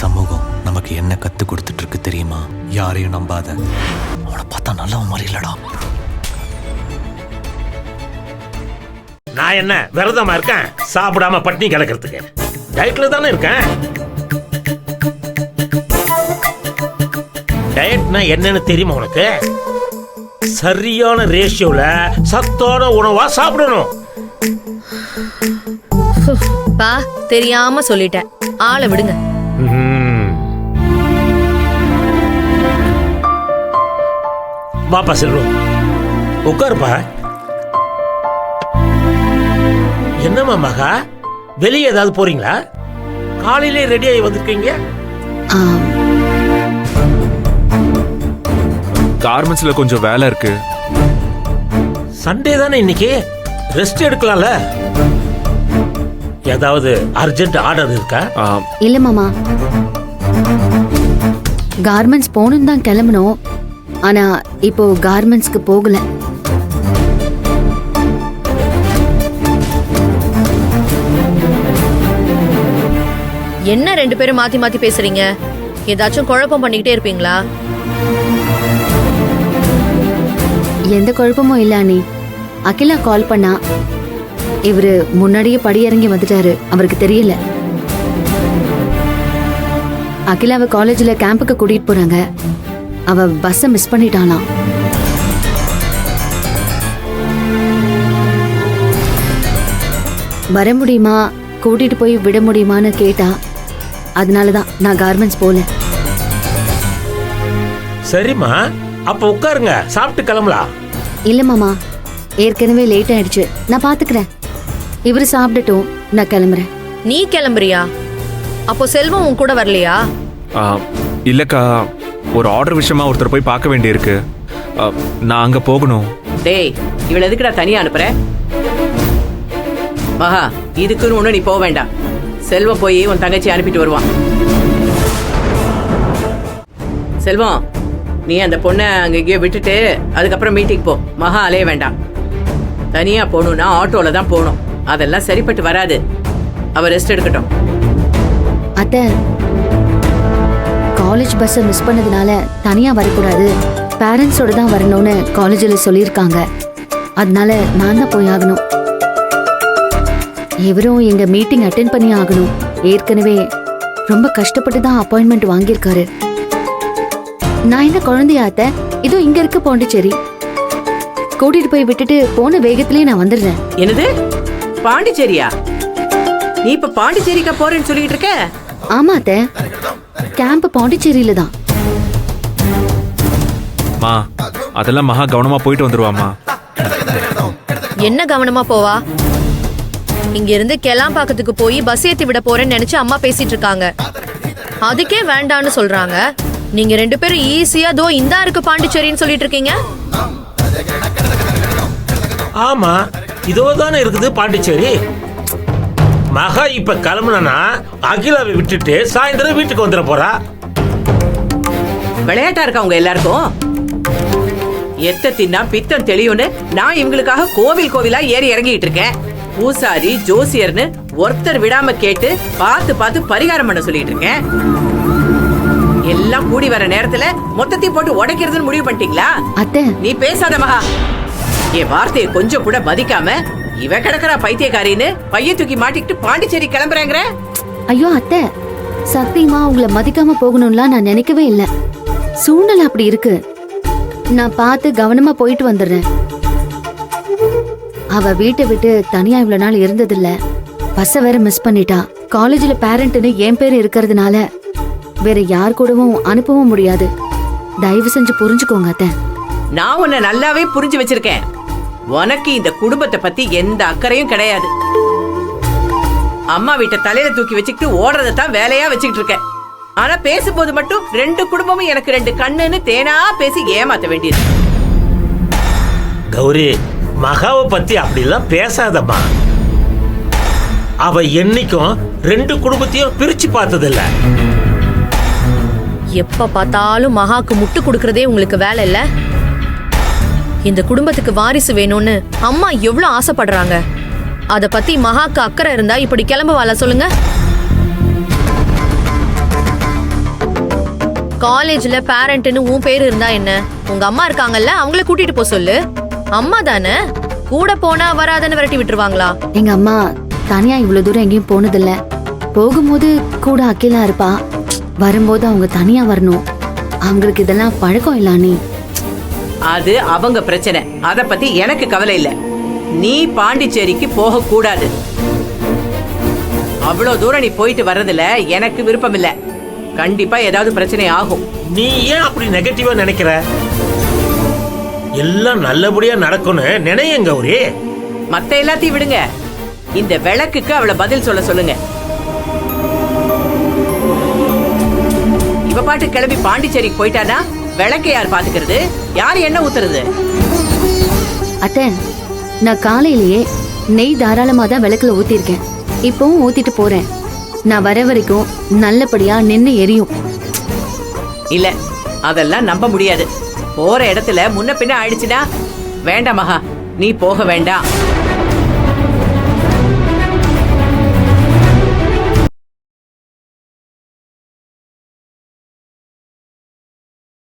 சமூகம் நமக்கு என்ன கத்து கொடுத்துட்டு இருக்கு தெரியுமா? யாரையும் நம்பாத. அவனை பார்த்தா நல்லவன் மாதிரி இல்லடா. நான் என்ன விரதமா இருக்கேன்? சாப்பிடாம பட்டினி கிடக்கிறதுக்கு டயட்ல தானே இருக்கேன். டயட்னா என்னன்னு தெரியுமா உனக்கு? சரியான ரேஷியோல சத்தான உணவா சாப்பிடணும். பா தெரியாம சொல்லிட்டேன், ஆளை விடுங்க. வாப்பா செல்வம், உட்காருப்பா. என்னம்மா மகா, வெளியே ஏதாவது போறீங்களா? காலையிலே ரெடி ஆகி வந்திருக்கீங்க. கார்மெண்ட்ஸ்ல கொஞ்சம் வேலை இருக்கு. சண்டே தானே இன்னைக்கு, ரெஸ்ட் எடுக்கலாம்ல. ஏதாவது அர்ஜென்ட் ஆர்டர் இருக்கா? இல்ல மாமா, கார்மெண்ட்ஸ் போகணும் தான் கிளம்பணும். ஆனா இப்போ கார்மெண்ட்ஸ்க்கு போகல. என்ன ரெண்டு பேரும் மாத்தி மாத்தி பேசுறீங்க? ஏதாச்சும் குழப்பம் பண்ணிக்கிட்டே இருப்பீங்களா? எந்த குழப்பமும் இல்ல அண்ணி. அகிலா கால் பண்ணா. இவரு முன்னாடியே படியிறங்கி வந்துட்டாரு, அவருக்கு தெரியல. அகிலாவை காலேஜ்ல கேம்புக்கு கூட்டிட்டு போறாங்க. அவ பஸ்ஸ மிஸ் பண்ணிட்டாளாம். வர முடியுமா, கூட்டிட்டு போய் விட முடியுமான்னு கேட்டா. அதனாலதான் நான் கார்மெண்ட்ஸ் போல. சரிம்மா, அப்ப உட்காருங்க, சாப்பிட்டு கிளம்பலாம். இல்ல மாமா, ஏற்கனவே லேட் ஆயிடுச்சு. நான் பாத்துக்கிறேன். இவரு சாப்பிடட்டும், நான் கிளம்புறேன். நீ கிளம்புறியா? அப்போ செல்வம் உன் கூட வரலையா? இல்லக்கா, ஒரு ஆர்டர் விஷயமா ஒருத்தர் போய் பார்க்க வேண்டியிருக்கு. நான் அங்க போகணும். டேய், இவளை எதுக்குடா தனியா அனுப்புற? மகா, இதுக்குன்னு ஒண்ணு நீ போக வேண்டாம். செல்வம் போய் உன் தங்கச்சி அனுப்பிட்டு வருவான். செல்வம், நீ அந்த பொண்ணை அங்க எங்கேயோ விட்டுட்டு அதுக்கப்புறம் மீட்டிங் போ. மகா அலைய வேண்டாம். தனியா போகணும்னா ஆட்டோல தான் போகணும். அதெல்லாம் சரிப்பட்டு வராது. அவ ரெஸ்ட் எடுக்கட்டும். அத்தை, காலேஜ் பஸ்ஸை மிஸ் பண்ணதுனால தனியா வரக்கூடாது, பேரண்ட்ஸோட தான் வரணும்னு காலேஜில் சொல்லியிருக்காங்க. அதனால நான் தான் போய் ஆகணும். இவரும் எங்க மீட்டிங் அட்டென்ட் பண்ணி ஆகணும். ஏற்கனவே ரொம்ப கஷ்டப்பட்டு தான் அப்பாயின்மெண்ட் வாங்கியிருக்காரு. நான் என்ன குழந்தையா அத்தை? இதோ இங்க இருக்க பாண்டிச்சேரி. கூட்டிட்டு போய் விட்டுட்டு போன வேகத்திலேயே நான் வந்துடுறேன். என்னது, பாண்டிச்சேரியா? நீ இப்ப பாண்டிச்சேரிக்கா போறேன்னு சொல்லிட்டு இருக்க? ஆமா அத்தை, கேம்ப் பாண்டிச்சேரியில தான். மா, அதெல்லாம் மகா கவனமா போயிட்டு வந்துருவாமா. என்ன கவனமா போவா? இங்க இருந்து கெலாம்பாக்கத்துக்கு போய் பஸ் ஏத்தி விட போறேன்னு நினைச்சு அம்மா பேசிட்டு இருக்காங்க. அதுக்கே வேண்டான்னு சொல்றாங்க. நீங்க ரெண்டு பேரும் ஈஸியா தோ இந்தா இருக்கு பாண்டிச்சேரின்னு சொல்லிட்டு இருக்கீங்க. ஆமா, இதோ தானே இருக்குது பாண்டிச்சேரி. மகா இப்ப கிளம்புனா அகிலாவை விட்டுட்டு சாயந்தரம் வீட்டுக்கு வந்துட போறா. விளையாட்டா இருக்கா உங்க எல்லாருக்கும்? எத்த தின்னா பித்தம் தெளியும்னு நான் இவங்களுக்காக கோவில் கோவிலா ஏறி இறங்கிட்டு இருக்கேன். பூசாரி ஜோசியர்னு ஒருத்தர் விடாம கேட்டு பார்த்து பார்த்து பரிகாரம் பண்ண சொல்லிட்டு இருக்கேன். எல்லாம் கூடி வர நேரத்துல மொத்தத்தையும் போட்டு உடைக்கிறதுன்னு முடிவு பண்ணிட்டீங்களா? அத்தை, நீ பேசாத மகா. என் வார்த்தையை கொஞ்சம் கூட மதிக்காம இவ கிடக்குறா பைத்தியக்காரின்னு பைய தூக்கி மாட்டிக்கிட்டு பாண்டிச்சேரி கிளம்புறேங்கிற. ஐயோ அத்தை, சத்தியமா உங்களை மதிக்காம போகணும்லாம் நான் நினைக்கவே இல்லை. சூழ்நிலை அப்படி இருக்கு. நான் பார்த்து கவனமா போயிட்டு வந்துடுறேன். அவ வீட்டை விட்டு தனியா இவ்வளவு நாள் இருந்ததில்ல. பஸ்ஸ வேற மிஸ் பண்ணிட்டா. காலேஜ்ல பேரண்ட்னு என் பேர் இருக்கிறதுனால வேற யார் கூடவும் அனுப்பவும் முடியாது. தயவு செஞ்சு புரிஞ்சுக்கோங்க அத்தை. நான் உன்னை நல்லாவே புரிஞ்சு வச்சிருக்கேன். உனக்கு இந்த குடும்பத்தை பத்தி எந்த அக்கறையும் கிடையாது. அம்மா வீட்டை தலையில தூக்கி வச்சுக்கிட்டு ஓடுறதான் வேலையா வச்சுக்கிட்டு இருக்க. ஆனா பேசும்போது மட்டும் ரெண்டு குடும்பமும் எனக்கு ரெண்டு கண்ணுன்னு தேனா பேசி ஏமாத்த வேண்டியது. கௌரி, மகாவை பத்தி அப்படிலாம் பேசாதம்மா. அவ என்னைக்கும் ரெண்டு குடும்பத்தையும் பிரிச்சு பார்த்ததில்ல. எப்ப பார்த்தாலும் மகாக்கு முட்டு கொடுக்கறதே உங்களுக்கு வேலை இல்ல? இந்த குடும்பத்துக்கு வாரிசு வேணும்னு அம்மா எவ்வளவு ஆசைப்படுறாங்க. அத பத்தி மகாக்கு அக்கறை இருந்தா இப்படி கிளம்புவாளா சொல்லுங்க? காலேஜ்ல பேரண்ட்னு உன் பேர் இருந்தா என்ன? உங்க அம்மா இருக்காங்கல்ல, அவங்கள கூட்டிட்டு போ சொல்லு. அம்மா தானே, கூட போனா வராதன்னு விரட்டி விட்டுருவாங்களா? எங்க அம்மா தனியா இவ்வளவு தூரம் எங்கேயும் போனதில்ல. போகும்போது கூட அகிலா இருப்பா, வரும்போது அவங்க தனியா வரணும். அவங்களுக்கு இதெல்லாம் பழக்கம் இல்ல நீ. அது அவங்க பிரச்சனை, அத பத்தி எனக்கு கவலை இல்ல. நீ பாண்டிச்சேரிக்கு போக கூடாது. அவ்வளவு தூரம் நீ போயிட்டு வர்றதுல எனக்கு விருப்பம் இல்ல. கண்டிப்பா ஏதாவது பிரச்சனை ஆகும். நீ ஏன் அப்படி நெகட்டிவா நினைக்கிற? எல்லாம் நல்லபடியா நடக்கும்னு நினையுங்க கௌரி. மத்த எல்லாத்தையும் விடுங்க, இந்த விளக்குக்கு அவளை பதில் சொல்ல சொல்லுங்க. இவ பாட்டு கிளம்பி பாண்டிச்சேரிக்கு போயிட்டானா விளக்கை யார் பாத்துக்கிறது? யார் எண்ணெய் ஊத்துறது? அத்தை, நான் காலையிலேயே நெய் தாராளமா தான் விளக்குல ஊத்திருக்கேன். இப்பவும் ஊத்திட்டு போறேன். நான் வர வரைக்கும் நல்லபடியா நின்னு எரியும். இல்ல, அதெல்லாம் நம்ப முடியாது. போற இடத்துல முன்ன பின்ன ஆயிடுச்சுனா வேண்டாம் மகா, நீ போக வேண்டாம்.